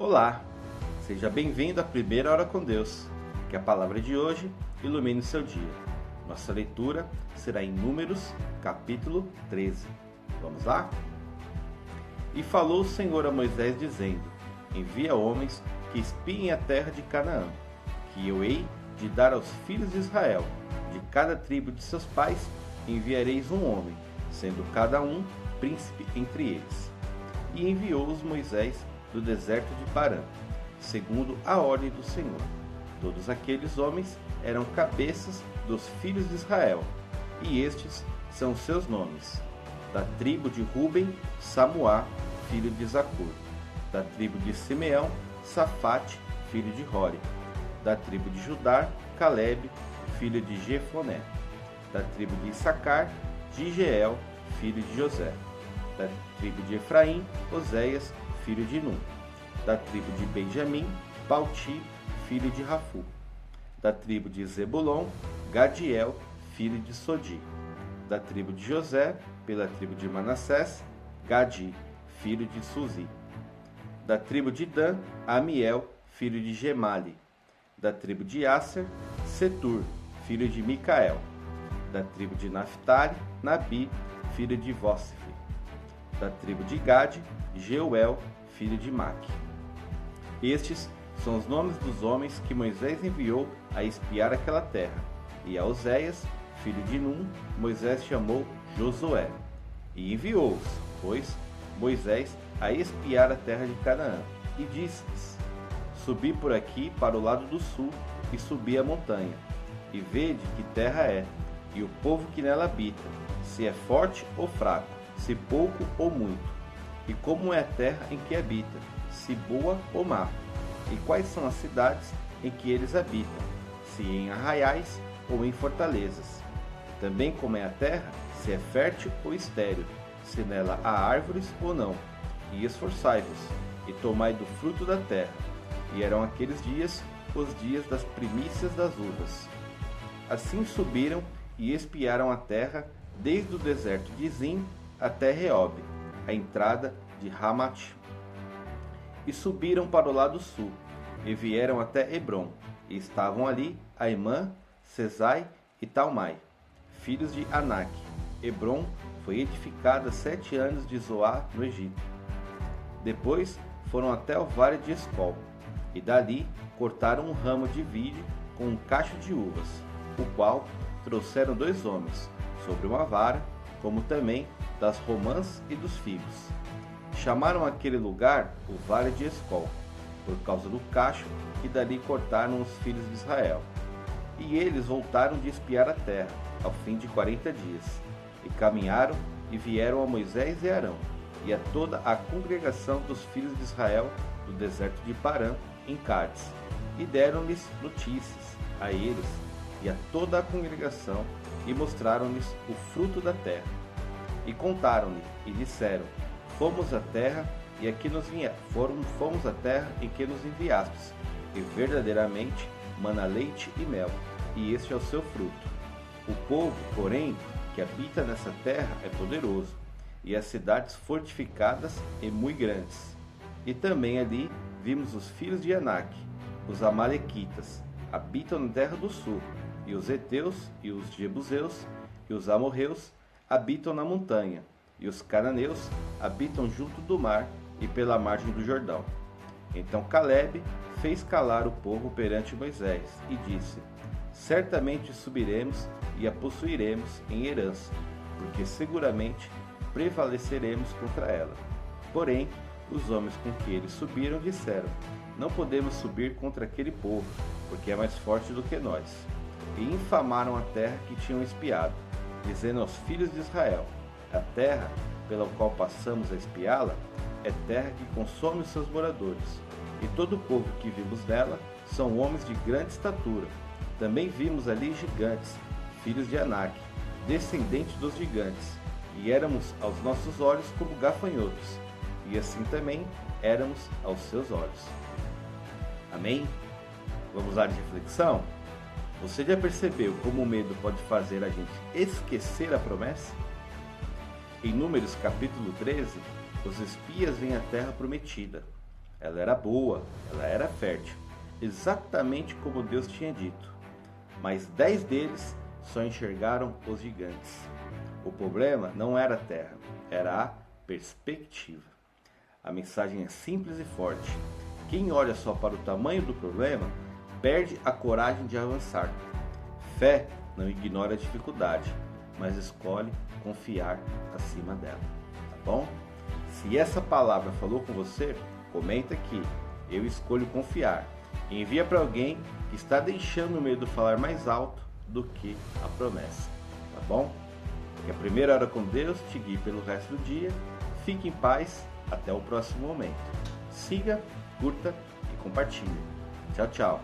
Olá, seja bem-vindo à Primeira Hora com Deus. Que a palavra de hoje ilumine o seu dia. Nossa leitura será em Números, capítulo 13. Vamos lá? E falou o Senhor a Moisés, dizendo: Envia homens que espiem a terra de Canaã, que eu hei de dar aos filhos de Israel. De cada tribo de seus pais enviareis um homem, sendo cada um príncipe entre eles. E enviou-os Moisés do deserto de Parã, segundo a ordem do Senhor. Todos aqueles homens eram cabeças dos filhos de Israel, e estes são seus nomes: da tribo de Ruben, Samuá, filho de Zacur; da tribo de Simeão, Safate, filho de Hori; da tribo de Judá, Calebe, filho de Jefoné; da tribo de Issacar, Digeel, filho de José; da tribo de Efraim, Oséias, filho de Num; da tribo de Benjamim, Palti, filho de Rafu; da tribo de Zebulon, Gadiel, filho de Sodi; da tribo de José, pela tribo de Manassés, Gadi, filho de Suzi; da tribo de Dan, Amiel, filho de Gemali; da tribo de Asser, Setur, filho de Micael; da tribo de Naphtali, Nabi, filho de Vósif; da tribo de Gade, Jeuel, filho de Maque. Estes são os nomes dos homens que Moisés enviou a espiar aquela terra. E a Oséias, filho de Num, Moisés chamou Josué. E enviou-os, pois, Moisés a espiar a terra de Canaã. E disse-lhes: Subi por aqui para o lado do sul, e subi a montanha. E vede que terra é, e o povo que nela habita, se é forte ou fraco, se pouco ou muito. E como é a terra em que habita, se boa ou má. E quais são as cidades em que eles habitam, se em arraiais ou em fortalezas. Também como é a terra, se é fértil ou estéril, se nela há árvores ou não. E esforçai-vos, e tomai do fruto da terra. E eram aqueles dias os dias das primícias das uvas. Assim subiram e espiaram a terra, desde o deserto de Zim até Reob, a entrada de Hamat. E subiram para o lado sul, e vieram até Hebrom, e estavam ali Aimã, Sesai e Talmai, filhos de Anak. Hebrom foi edificada 7 anos de Zoá, no Egito. Depois foram até o vale de Escol, e dali cortaram um ramo de vide com um cacho de uvas, o qual trouxeram 2 homens, sobre uma vara, como também das romãs e dos figos. Chamaram aquele lugar o Vale de Escol, por causa do cacho que dali cortaram os filhos de Israel. E eles voltaram de espiar a terra, ao fim de 40 dias, e caminharam e vieram a Moisés e Arão, e a toda a congregação dos filhos de Israel do deserto de Parã, em Cádiz, e deram-lhes notícias a eles e a toda a congregação, e mostraram-lhes o fruto da terra. E contaram-lhe, e disseram: Fomos à terra e aqui fomos à terra em que nos enviastes, e verdadeiramente mana leite e mel, e este é o seu fruto. O povo, porém, que habita nessa terra é poderoso, e as cidades fortificadas e muito grandes. E também ali vimos os filhos de Anak, os amalequitas, habitam na terra do sul, e os heteus, e os jebuseus, e os amorreus habitam na montanha, e os cananeus habitam junto do mar e pela margem do Jordão. Então Calebe fez calar o povo perante Moisés, e disse: Certamente subiremos e a possuiremos em herança, porque seguramente prevaleceremos contra ela. Porém, os homens com que eles subiram disseram: Não podemos subir contra aquele povo, porque é mais forte do que nós. E infamaram a terra que tinham espiado, dizendo aos filhos de Israel: A terra pela qual passamos a espiá-la é terra que consome os seus moradores, e todo o povo que vimos nela são homens de grande estatura. Também vimos ali gigantes, filhos de Anak, descendentes dos gigantes, e éramos aos nossos olhos como gafanhotos, e assim também éramos aos seus olhos. Amém? Vamos lá de reflexão? Você já percebeu como o medo pode fazer a gente esquecer a promessa? Em Números capítulo 13, os espias vêm à terra prometida. Ela era boa, ela era fértil, exatamente como Deus tinha dito. Mas 10 deles só enxergaram os gigantes. O problema não era a terra, era a perspectiva. A mensagem é simples e forte. Quem olha só para o tamanho do problema, perde a coragem de avançar. Fé não ignora a dificuldade, mas escolhe confiar acima dela. Tá bom? Se essa palavra falou com você, comenta aqui. Eu escolho confiar. Envia para alguém que está deixando o medo falar mais alto do que a promessa. Tá bom? Que a primeira hora com Deus te guie pelo resto do dia. Fique em paz. Até o próximo momento. Siga, curta e compartilhe. Tchau, tchau.